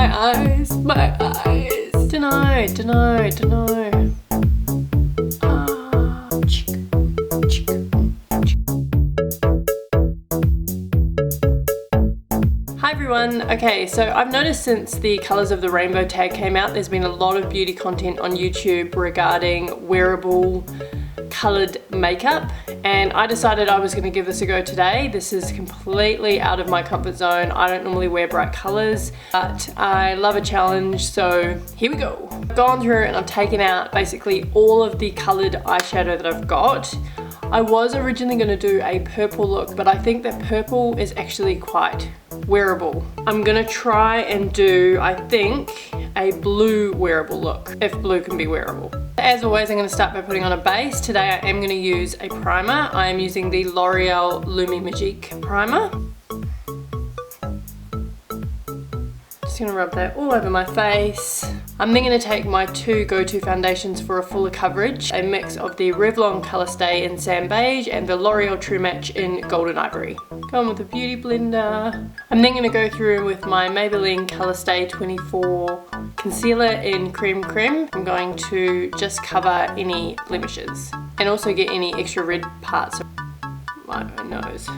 my eyes, my eyes. Dunno. Hi everyone. Okay, so I've noticed since the Colours of the Rainbow tag came out, there's been a lot of beauty content on YouTube regarding wearable coloured makeup, and I decided I was going to give this a go today. This is completely out of my comfort zone. I don't normally wear bright colours, but I love a challenge, so here we go. I've gone through and I've taken out basically all of the coloured eyeshadow that I've got. I was originally going to do a purple look, but I think that purple is actually quite wearable. I'm going to try and do, I think, a blue wearable look, if blue can be wearable. As always, I'm going to start by putting on a base. Today I am going to use a primer. I am using the L'Oreal Lumi Magique primer. Just going to rub that all over my face. I'm then going to take my two go-to foundations for a fuller coverage, a mix of the Revlon Colourstay in Sand Beige and the L'Oreal True Match in Golden Ivory. Go on with the beauty blender. I'm then going to go through with my Maybelline Colourstay 24 concealer in Creme. I'm going to just cover any blemishes and also get any extra red parts of my nose.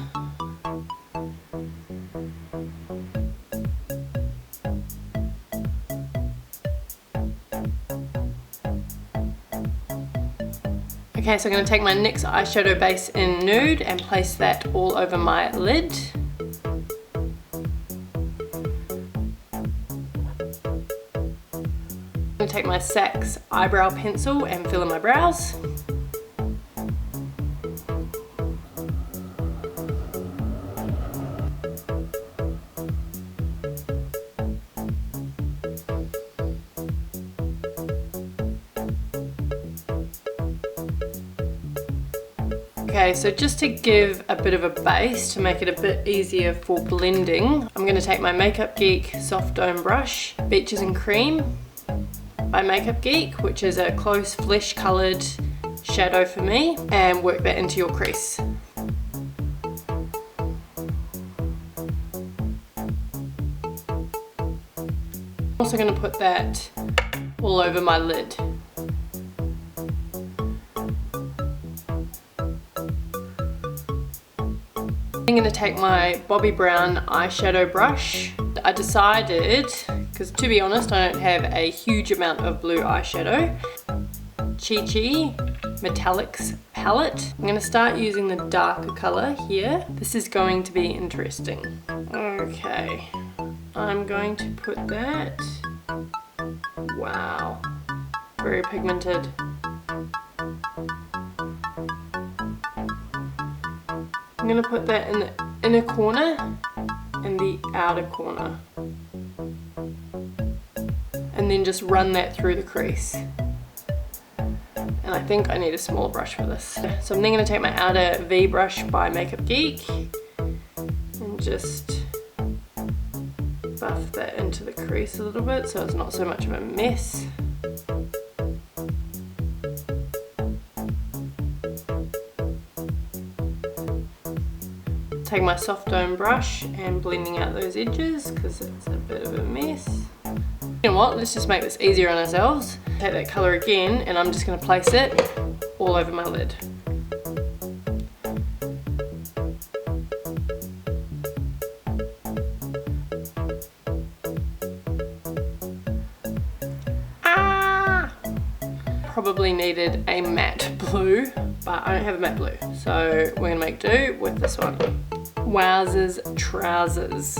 Okay, so I'm going to take my NYX eyeshadow base in Nude and place that all over my lid. I'm going to take my Sax eyebrow pencil and fill in my brows. Okay, so just to give a bit of a base, to make it a bit easier for blending, I'm going to take my Makeup Geek Soft Dome Brush, Beaches and Creme by Makeup Geek, which is a close flesh coloured shadow for me, and work that into your crease. I'm also going to put that all over my lid. I'm going to take my Bobbi Brown eyeshadow brush. I decided, because to be honest I don't have a huge amount of blue eyeshadow, Chi Metallics Palette. I'm going to start using the darker colour here. This is going to be interesting. Okay, I'm going to put that. Wow, very pigmented. I'm going to put that in the inner corner and the outer corner, and then just run that through the crease. And I think I need a smaller brush for this. So I'm then going to take my outer V brush by Makeup Geek and just buff that into the crease a little bit so it's not so much of a mess. Take my soft dome brush and blending out those edges because it's a bit of a mess. You know what, let's just make this easier on ourselves. Take that colour again and I'm just going to place it all over my lid. Probably needed a matte blue, but I don't have a matte blue, so we're gonna make do with this one. Wowzers trousers.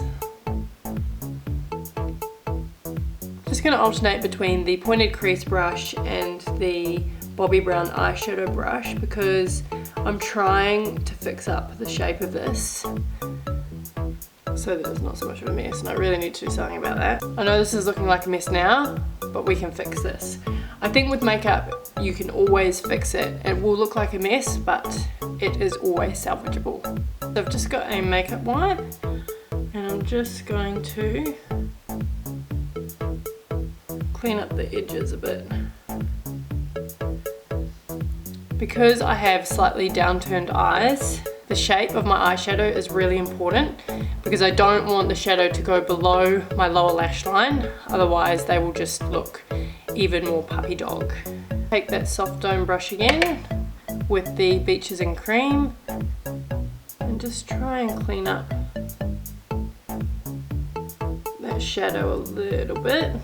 Just gonna alternate between the pointed crease brush and the Bobbi Brown eyeshadow brush because I'm trying to fix up the shape of this so that it's not so much of a mess, and I really need to do something about that. I know this is looking like a mess now, but we can fix this. I think with makeup you can always fix it. It will look like a mess, but it is always salvageable. So I've just got a makeup wipe and I'm just going to clean up the edges a bit. Because I have slightly downturned eyes, the shape of my eyeshadow is really important because I don't want the shadow to go below my lower lash line, otherwise they will just look even more puppy dog. Take that soft dome brush again with the Beaches and Creme and just try and clean up that shadow a little bit.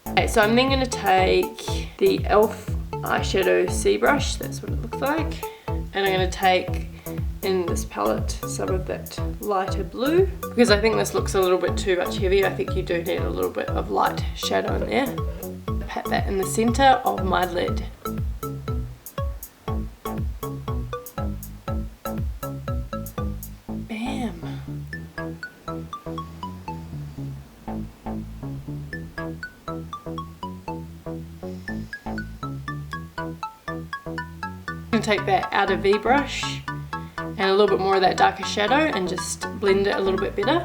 Okay, so I'm then going to take the e.l.f. eyeshadow C brush, that's what it looks like, and I'm going to take in this palette some of that lighter blue, because I think this looks a little bit too much heavy. I think you do need a little bit of light shadow in there. Pat that in the center of my lid. Bam. I'm going to take that outer V brush and a little bit more of that darker shadow and just blend it a little bit better.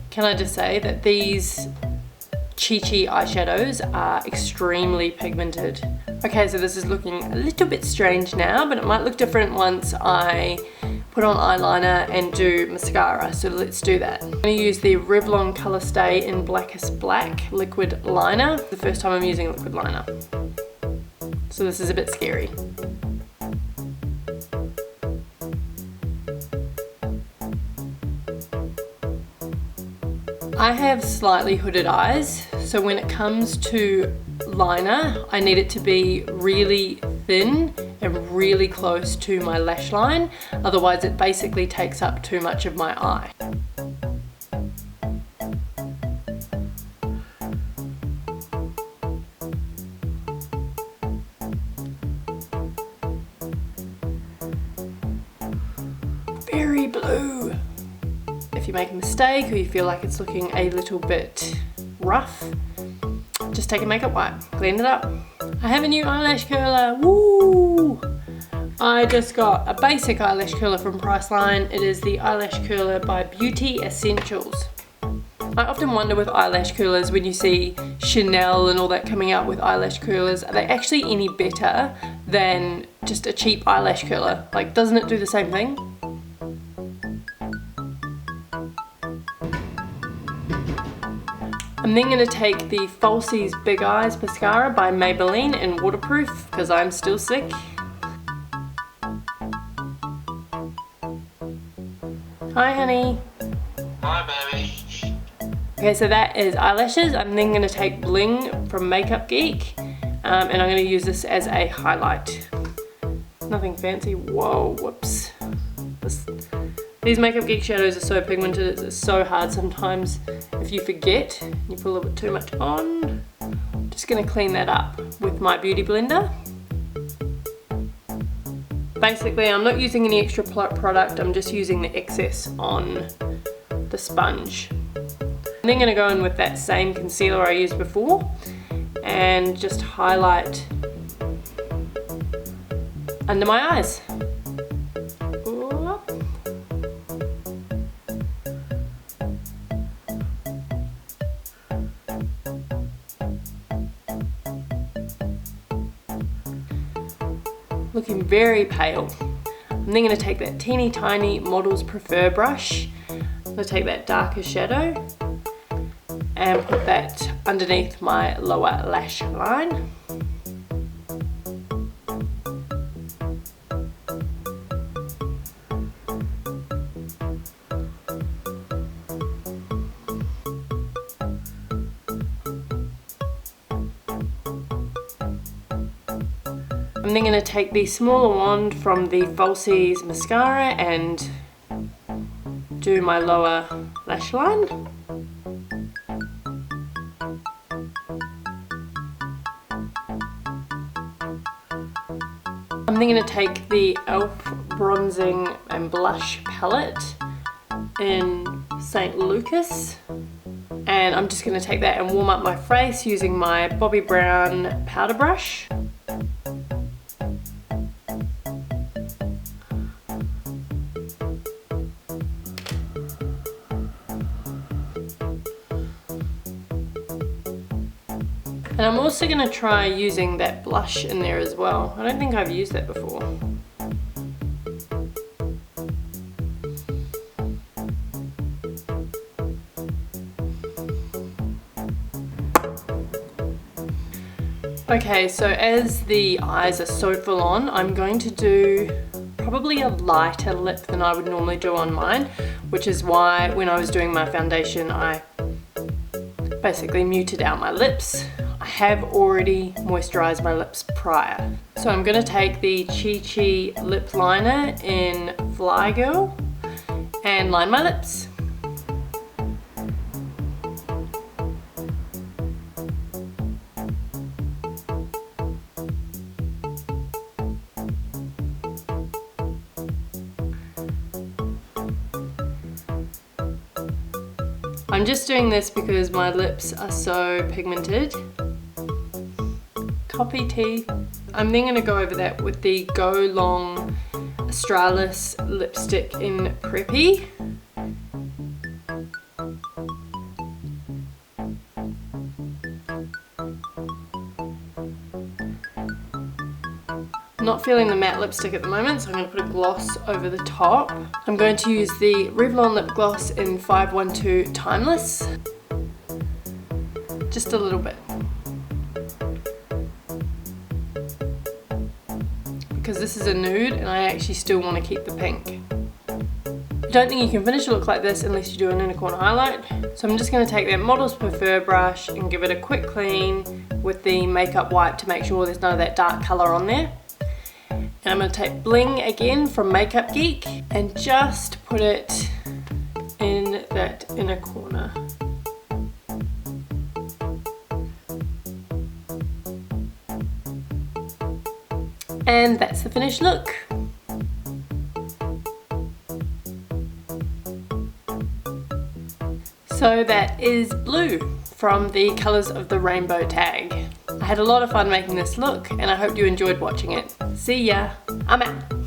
Can I just say that these Chi eyeshadows are extremely pigmented. Okay, so this is looking a little bit strange now, but it might look different once I put on eyeliner and do mascara, so let's do that. I'm going to use the Revlon Colourstay in Blackest Black liquid liner. The first time I'm using a liquid liner, so this is a bit scary. I have slightly hooded eyes, so when it comes to liner, I need it to be really thin and really close to my lash line, otherwise it basically takes up too much of my eye. Very blue. If you make a mistake or you feel like it's looking a little bit rough, just take a makeup wipe, clean it up. I have a new eyelash curler, woo! I just got a basic eyelash curler from Priceline. It is the eyelash curler by Beauty Essentials. I often wonder with eyelash curlers, when you see Chanel and all that coming out with eyelash curlers, are they actually any better than just a cheap eyelash curler? Like, doesn't it do the same thing? I'm then going to take the Falsies Big Eyes Mascara by Maybelline in waterproof, because I'm still sick. Hi honey. Hi baby. Okay, so that is eyelashes. I'm then going to take Bling from Makeup Geek, and I'm going to use this as a highlight. Nothing fancy. Whoa, whoops. These Makeup Geek shadows are so pigmented, it's so hard sometimes if you forget, you put a little bit too much on. I'm just going to clean that up with my beauty blender. Basically, I'm not using any extra product, I'm just using the excess on the sponge. I'm then going to go in with that same concealer I used before and just highlight under my eyes. Looking very pale. I'm then going to take that teeny tiny Models Prefer brush. I'm going to take that darker shadow and put that underneath my lower lash line. I'm then going to take the smaller wand from the Falsies mascara and do my lower lash line. I'm then going to take the e.l.f. bronzing and blush palette in St. Lucas, and I'm just going to take that and warm up my face using my Bobbi Brown powder brush. And I'm also going to try using that blush in there as well. I don't think I've used that before. Okay, so as the eyes are so full on, I'm going to do probably a lighter lip than I would normally do on mine, which is why when I was doing my foundation, I basically muted out my lips. I have already moisturized my lips prior. So I'm gonna take the Chi lip liner in Fly Girl and line my lips. I'm just doing this because my lips are so pigmented. Coffee tea. I'm then going to go over that with the Go Long Australis lipstick in Preppy. I'm not feeling the matte lipstick at the moment, so I'm going to put a gloss over the top. I'm going to use the Revlon lip gloss in 512 Timeless. Just a little bit. Because this is a nude and I actually still want to keep the pink. I don't think you can finish a look like this unless you do an inner corner highlight. So I'm just going to take that Models Prefer brush and give it a quick clean with the makeup wipe to make sure there's none of that dark colour on there. And I'm going to take Bling again from Makeup Geek and just put it in that inner corner. And that's the finished look. So that is Blue from the Colours of the Rainbow tag. I had a lot of fun making this look and I hope you enjoyed watching it. See ya, I'm out.